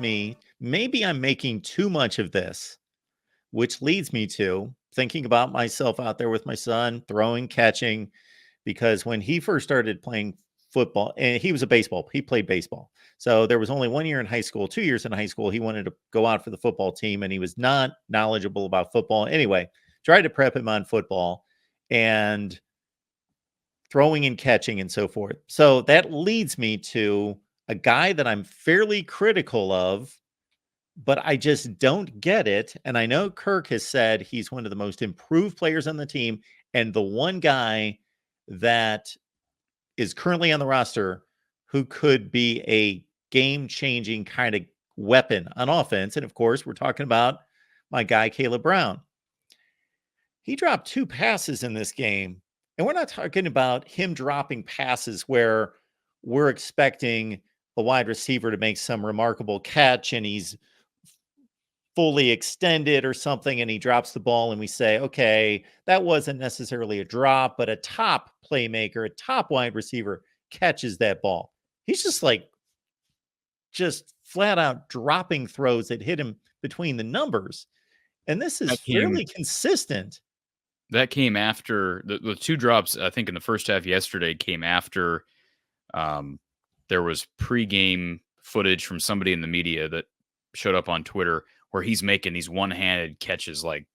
me, maybe I'm making too much of this, which leads me to thinking about myself out there with my son, throwing, catching, because when he first started playing football, and he played baseball. So there was only 1 year in high school, 2 years in high school. He wanted to go out for the football team, and he was not knowledgeable about football. Anyway, tried to prep him on football and throwing and catching and so forth. So that leads me to a guy that I'm fairly critical of, but I just don't get it. And I know Kirk has said he's one of the most improved players on the team, and the one guy that is currently on the roster who could be a game-changing kind of weapon on offense. And of course, we're talking about my guy, Caleb Brown. He dropped 2 passes in this game. And we're not talking about him dropping passes where we're expecting a wide receiver to make some remarkable catch and he's fully extended or something and he drops the ball and we say, okay, that wasn't necessarily a drop, but a top playmaker, a top wide receiver catches that ball. He's just flat out dropping throws that hit him between the numbers. And this is fairly consistent. That came after the 2 drops, I think, in the first half yesterday came after there was pregame footage from somebody in the media that showed up on Twitter where he's making these one-handed catches, like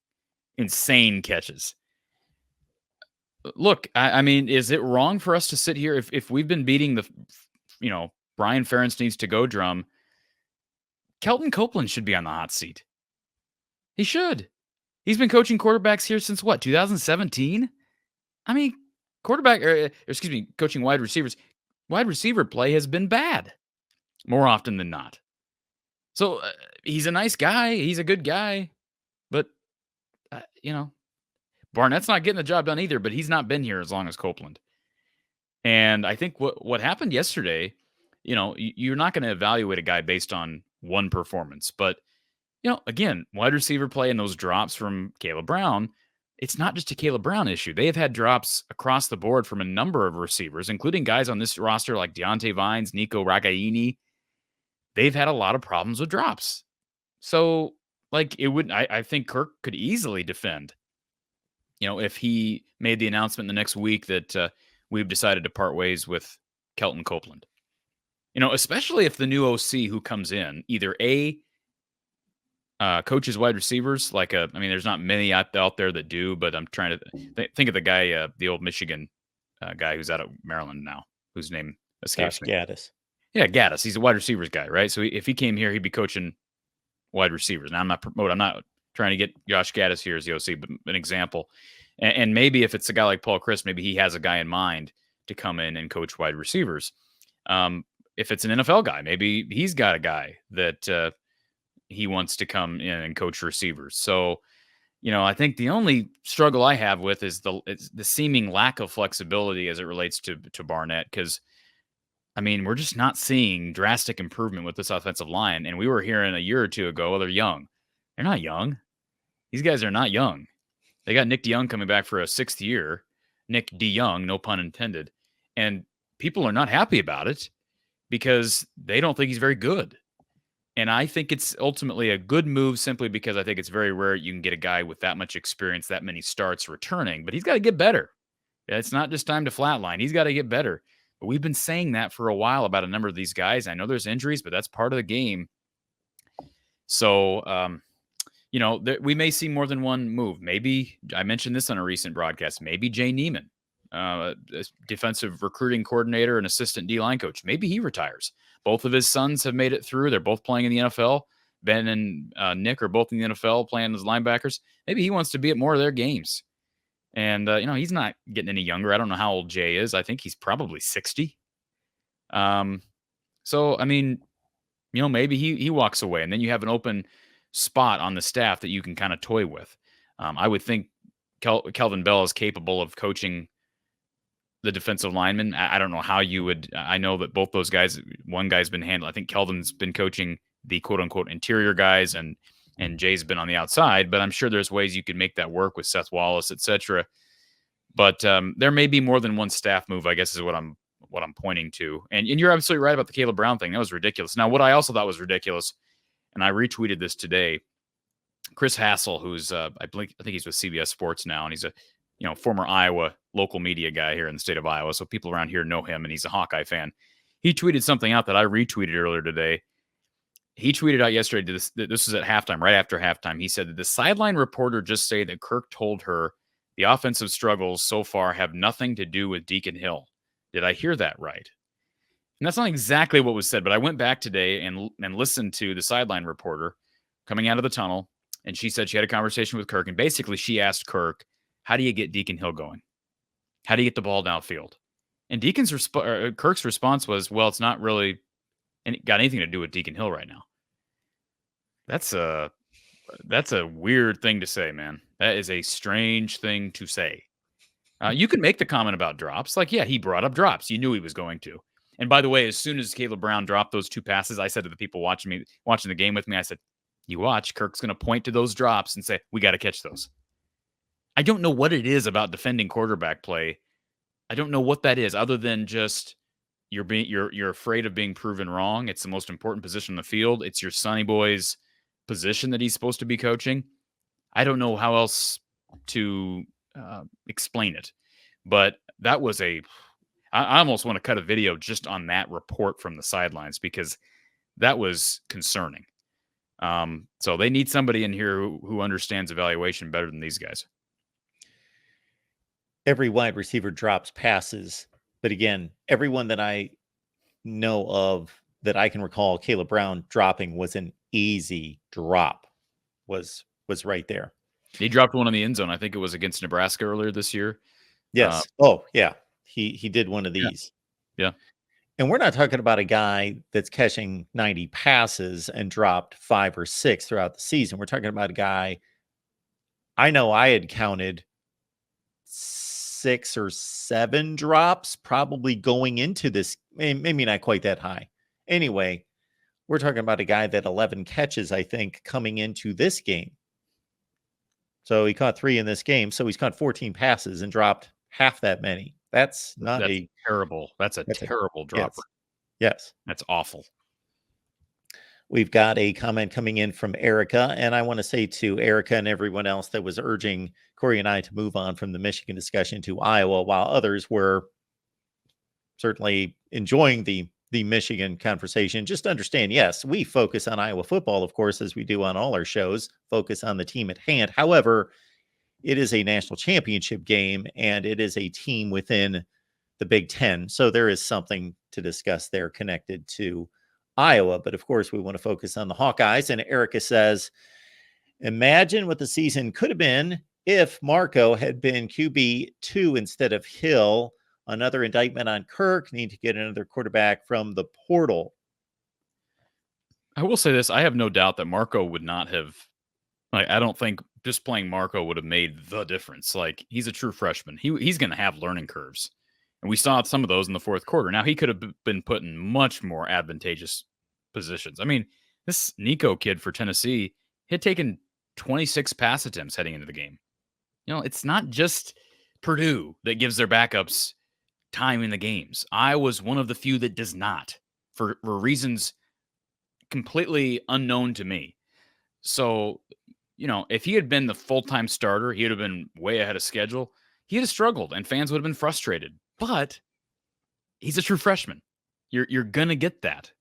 insane catches. Look, I mean, is it wrong for us to sit here if we've been beating the, Brian Ferentz needs to go drum? Kelton Copeland should be on the hot seat. He should. He's been coaching quarterbacks here since what, 2017? I mean, coaching wide receivers. Wide receiver play has been bad more often than not. So he's a nice guy. He's a good guy. But, Barnett's not getting the job done either, but he's not been here as long as Copeland. And I think what happened yesterday, you're not going to evaluate a guy based on one performance. But, again, wide receiver play and those drops from Caleb Brown, it's not just a Caleb Brown issue. They have had drops across the board from a number of receivers, including guys on this roster like Deontay Vines, Nico Ragaini. They've had a lot of problems with drops. So, I think Kirk could easily defend, if he made the announcement the next week that we've decided to part ways with Kelton Copeland. Especially if the new OC who comes in either coaches wide receivers, there's not many out there that do, but I'm trying to think of the guy, the old Michigan guy who's out of Maryland now, whose name escapes me. Gaddis. Yeah, Gaddis. He's a wide receivers guy, right? So if he came here, he'd be coaching wide receivers. Now, I'm not trying to get Josh Gaddis here as the OC, but an example. And maybe if it's a guy like Paul Chryst, maybe he has a guy in mind to come in and coach wide receivers. If it's an NFL guy, maybe he's got a guy that he wants to come in and coach receivers. So, I think the only struggle I have with is the seeming lack of flexibility as it relates to Barnett, because we're just not seeing drastic improvement with this offensive line. And we were hearing a year or two ago, they're young. They're not young. These guys are not young. They got Nick DeYoung coming back for a 6th year. Nick DeYoung, no pun intended. And people are not happy about it because they don't think he's very good. And I think it's ultimately a good move simply because I think it's very rare you can get a guy with that much experience, that many starts returning. But he's got to get better. It's not just time to flatline. He's got to get better. But we've been saying that for a while about a number of these guys. I know there's injuries, but that's part of the game. So, we may see more than one move. Maybe, I mentioned this on a recent broadcast, maybe Jay Neiman, defensive recruiting coordinator and assistant D-line coach, maybe he retires. Both of his sons have made it through. They're both playing in the NFL. Ben and Nick are both in the NFL playing as linebackers. Maybe he wants to be at more of their games. And, he's not getting any younger. I don't know how old Jay is. I think he's probably 60. So, maybe he walks away and then you have an open spot on the staff that you can kind of toy with. I would think Kelvin Bell is capable of coaching the defensive lineman. I don't know how you would. I know that both those guys, one guy's been handled. I think Kelvin's been coaching the quote unquote interior guys and Jay's been on the outside, but I'm sure there's ways you could make that work with Seth Wallace, etc. But there may be more than one staff move, I guess is what I'm pointing to. And you're absolutely right about the Caleb Brown thing. That was ridiculous. Now, what I also thought was ridiculous and I retweeted this today. Chris Hassel, who's I think he's with CBS Sports now, and he's a former Iowa local media guy here in the state of Iowa, so people around here know him, and he's a Hawkeye fan. He tweeted something out that I retweeted earlier today. He tweeted out yesterday, this was at halftime, right after halftime. He said that the sideline reporter just say that Kirk told her the offensive struggles so far have nothing to do with Deacon Hill. Did I hear that right? And that's not exactly what was said, but I went back today and listened to the sideline reporter coming out of the tunnel, and she said she had a conversation with Kirk, and basically she asked Kirk, how do you get Deacon Hill going? How do you get the ball downfield? And Kirk's response was, well, it's not really got anything to do with Deacon Hill right now. That's a weird thing to say, man. That is a strange thing to say. You can make the comment about drops. Like, yeah, he brought up drops. You knew he was going to. And by the way, as soon as Caleb Brown dropped those 2 passes, I said to the people watching the game with me, I said, you watch, Kirk's going to point to those drops and say, we got to catch those. I don't know what it is about defending quarterback play. I don't know what that is, other than just you're afraid of being proven wrong. It's the most important position in the field. It's your Sonny Boy's position that he's supposed to be coaching. I don't know how else to explain it, but that was I almost want to cut a video just on that report from the sidelines, because that was concerning. So they need somebody in here who understands evaluation better than these guys. Every wide receiver drops passes, but again, everyone that I know of that I can recall Caleb Brown dropping was an easy drop, was right there. He dropped one in the end zone. I think it was against Nebraska earlier this year. Yes. Yeah. He did one of these. Yeah. And we're not talking about a guy that's catching 90 passes and dropped 5 or 6 throughout the season. We're talking about a guy, I know I had counted 6 or 7 drops probably going into this, maybe not quite that high. Anyway, we're talking about a guy that 11 catches, I think, coming into this game. So he caught 3 in this game. So he's caught 14 passes and dropped half that many. That's terrible. That's a terrible dropper. Yes. That's awful. We've got a comment coming in from Erica, and I want to say to Erica and everyone else that was urging Corey and I to move on from the Michigan discussion to Iowa, while others were certainly enjoying the Michigan conversation. Just understand, yes, we focus on Iowa football, of course, as we do on all our shows, focus on the team at hand. However, it is a national championship game, and it is a team within the Big Ten. So there is something to discuss there connected to Iowa. But of course, we want to focus on the Hawkeyes. And Erica says, imagine what the season could have been if Marco had been QB2 instead of Hill. Another indictment on Kirk. Need to get another quarterback from the portal. I will say this. I have no doubt that Marco would not have, I don't think just playing Marco would have made the difference. Like, he's a true freshman. He's going to have learning curves. And we saw some of those in the fourth quarter. Now, he could have been put in much more advantageous positions. I mean, this Nico kid for Tennessee had taken 26 pass attempts heading into the game. It's not just Purdue that gives their backups time in the games. I was one of the few that does not, for reasons completely unknown to me. So, if he had been the full-time starter, he would have been way ahead of schedule. He'd have struggled, and fans would have been frustrated. But he's a true freshman. You're going to get that.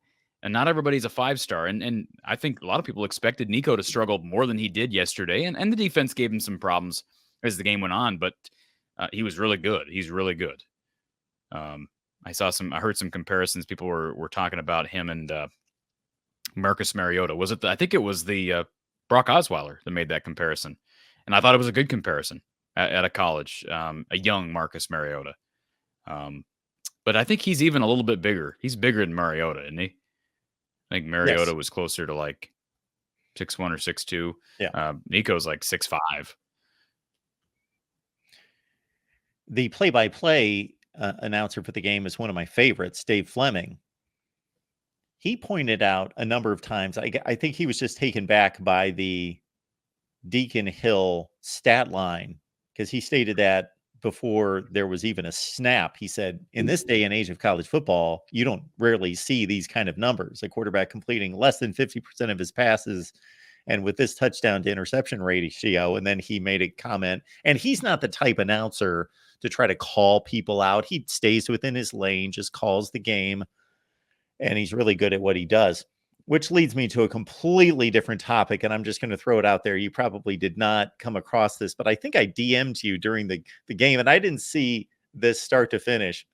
And not everybody's a 5-star. And I think a lot of people expected Nico to struggle more than he did yesterday. And the defense gave him some problems as the game went on. But he was really good. He's really good. I heard some comparisons. People were talking about him and Marcus Mariota. I think it was the Brock Osweiler that made that comparison. And I thought it was a good comparison at a college, a young Marcus Mariota. But I think he's even a little bit bigger. He's bigger than Mariota, isn't he? I think Mariota was closer to like 6'1" or 6'2". Yeah. Nico's like 6'5". The play-by-play announcer for the game is one of my favorites, Dave Fleming. He pointed out a number of times, I think he was just taken back by the Deacon Hill stat line, because he stated that before there was even a snap. He said, in this day and age of college football, you don't rarely see these kind of numbers. A quarterback completing less than 50% of his passes, and with this touchdown to interception ratio. And then he made a comment, and he's not the type announcer to try to call people out. He stays within his lane, just calls the game, and he's really good at what he does. Which leads me to a completely different topic, and I'm just going to throw it out there. You probably did not come across this, but I think I DM'd you during the game, and I didn't see this start to finish.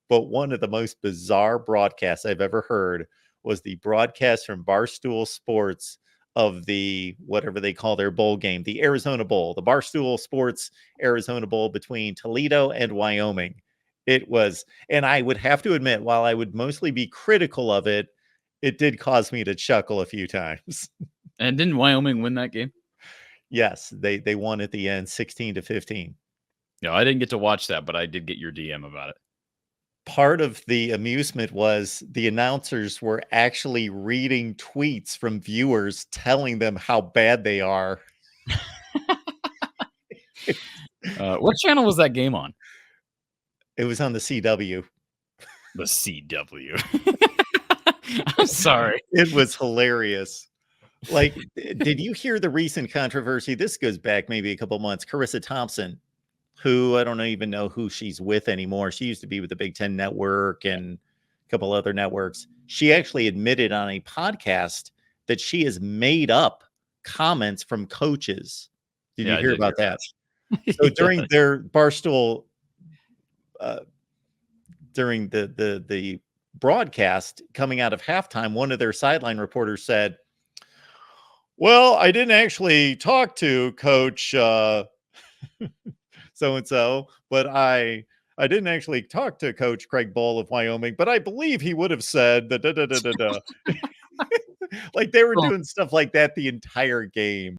But one of the most bizarre broadcasts I've ever heard was the broadcast from Barstool Sports of the whatever they call their bowl game, the Arizona Bowl, the Barstool Sports Arizona Bowl between Toledo and Wyoming. It was, and I would have to admit, while I would mostly be critical of it, it did cause me to chuckle a few times. And didn't Wyoming win that game? Yes, they won at the end, 16-15. No, I didn't get to watch that, but I did get your DM about it. Part of the amusement was the announcers were actually reading tweets from viewers telling them how bad they are. What channel was that game on? It was on the CW. The CW. I'm sorry. It was hilarious. Like, did you hear the recent controversy? This goes back maybe a couple months. Carissa Thompson, who I don't even know who she's with anymore. She used to be with the Big Ten Network and a couple other networks. She actually admitted on a podcast that she has made up comments from coaches. Did you hear about that? So during their Barstool, during the broadcast coming out of halftime, one of their sideline reporters said, well, I didn't actually talk to Coach so-and-so, but I didn't actually talk to Coach Craig Bowl of Wyoming, but I believe he would have said da da da da da da. Like they were doing stuff like that the entire game.